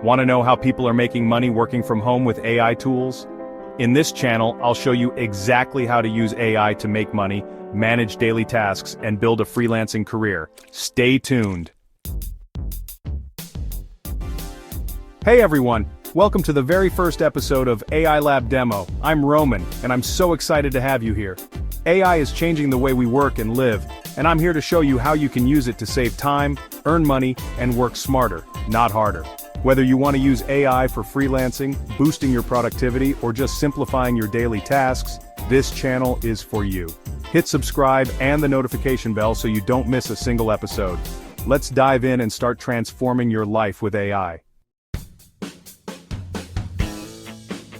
Want to know how people are making money working from home with AI tools? In this channel, I'll show you exactly how to use AI to make money, manage daily tasks, and build a freelancing career. Stay tuned. Hey everyone, welcome to the very first episode of AI-LabDemo. I'm Roman, and I'm so excited to have you here. AI is changing the way we work and live, and I'm here to show you how you can use it to save time, earn money, and work smarter, not harder. Whether you want to use AI for freelancing, boosting your productivity, or just simplifying your daily tasks, this channel is for you. Hit subscribe and the notification bell so you don't miss a single episode. Let's dive in and start transforming your life with AI.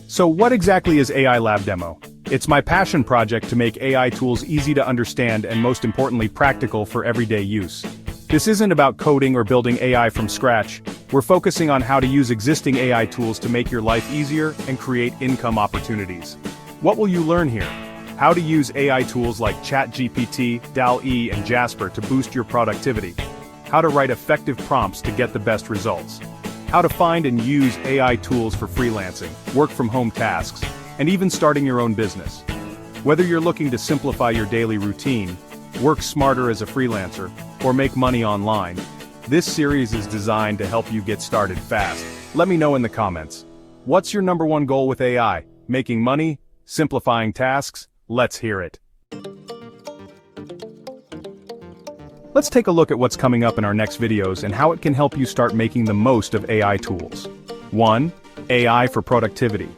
So what exactly is AI-LabDemo? It's my passion project to make AI tools easy to understand and most importantly practical for everyday use. This isn't about coding or building AI from scratch. We're focusing on how to use existing AI tools to make your life easier and create income opportunities. What will you learn here? How to use AI tools like ChatGPT, DALL-E, and Jasper to boost your productivity. How to write effective prompts to get the best results. How to find and use AI tools for freelancing, work from home tasks, and even starting your own business. Whether you're looking to simplify your daily routine, work smarter as a freelancer, or make money online, this series is designed to help you get started fast. Let me know in the comments. What's your number one goal with AI? Making money? Simplifying tasks? Let's hear it. Let's take a look at what's coming up in our next videos and how it can help you start making the most of AI tools. 1. AI for productivity.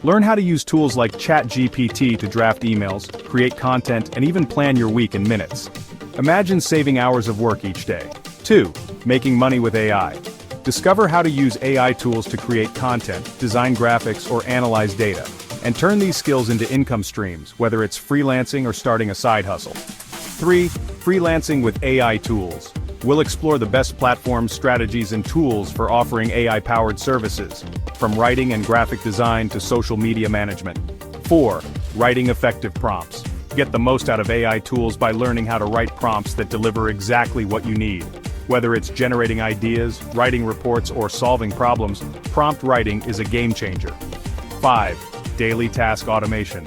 Learn how to use tools like ChatGPT to draft emails, create content, and even plan your week in minutes. Imagine saving hours of work each day. 2. Making money with AI. Discover how to use AI tools to create content, design graphics, or analyze data, and turn these skills into income streams, whether it's freelancing or starting a side hustle. 3. Freelancing with AI tools. We'll explore the best platforms, strategies, and tools for offering AI-powered services, from writing and graphic design to social media management. 4. Writing effective prompts. Get the most out of AI tools by learning how to write prompts that deliver exactly what you need. Whether it's generating ideas, writing reports, or solving problems, prompt writing is a game changer. 5. Daily task automation.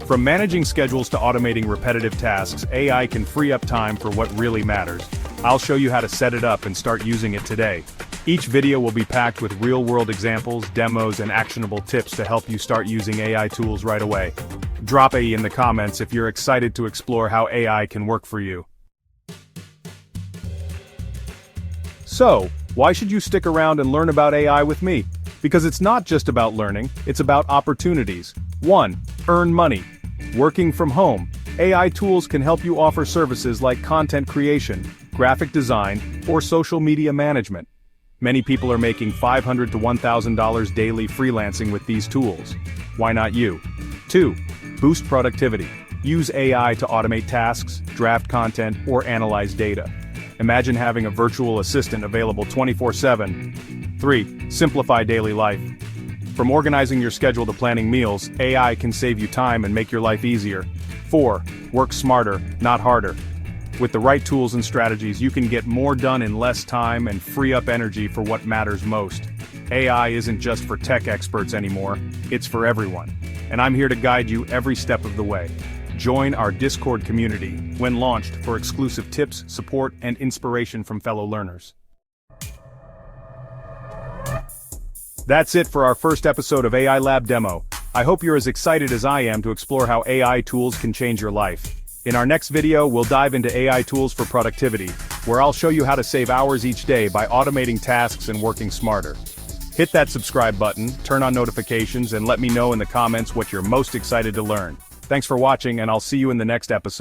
From managing schedules to automating repetitive tasks, AI can free up time for what really matters. I'll show you how to set it up and start using it today. Each video will be packed with real-world examples, demos, and actionable tips to help you start using AI tools right away. Drop AI in the comments if you're excited to explore how AI can work for you. So, why should you stick around and learn about AI with me? Because it's not just about learning, it's about opportunities. 1. Earn money. Working from home, AI tools can help you offer services like content creation, graphic design, or social media management. Many people are making $500 to $1,000 daily freelancing with these tools. Why not you? 2. Boost productivity. Use AI to automate tasks, draft content, or analyze data. Imagine having a virtual assistant available 24/7. 3. Simplify daily life. From organizing your schedule to planning meals, AI can save you time and make your life easier. 4. Work smarter, not harder. With the right tools and strategies, you can get more done in less time and free up energy for what matters most. AI isn't just for tech experts anymore, it's for everyone. And I'm here to guide you every step of the way. Join our Discord community, when launched, for exclusive tips, support, and inspiration from fellow learners. That's it for our first episode of AI-LabDemo. I hope you're as excited as I am to explore how AI tools can change your life. In our next video, we'll dive into AI tools for productivity, where I'll show you how to save hours each day by automating tasks and working smarter. Hit that subscribe button, turn on notifications, and let me know in the comments what you're most excited to learn. Thanks for watching, and I'll see you in the next episode.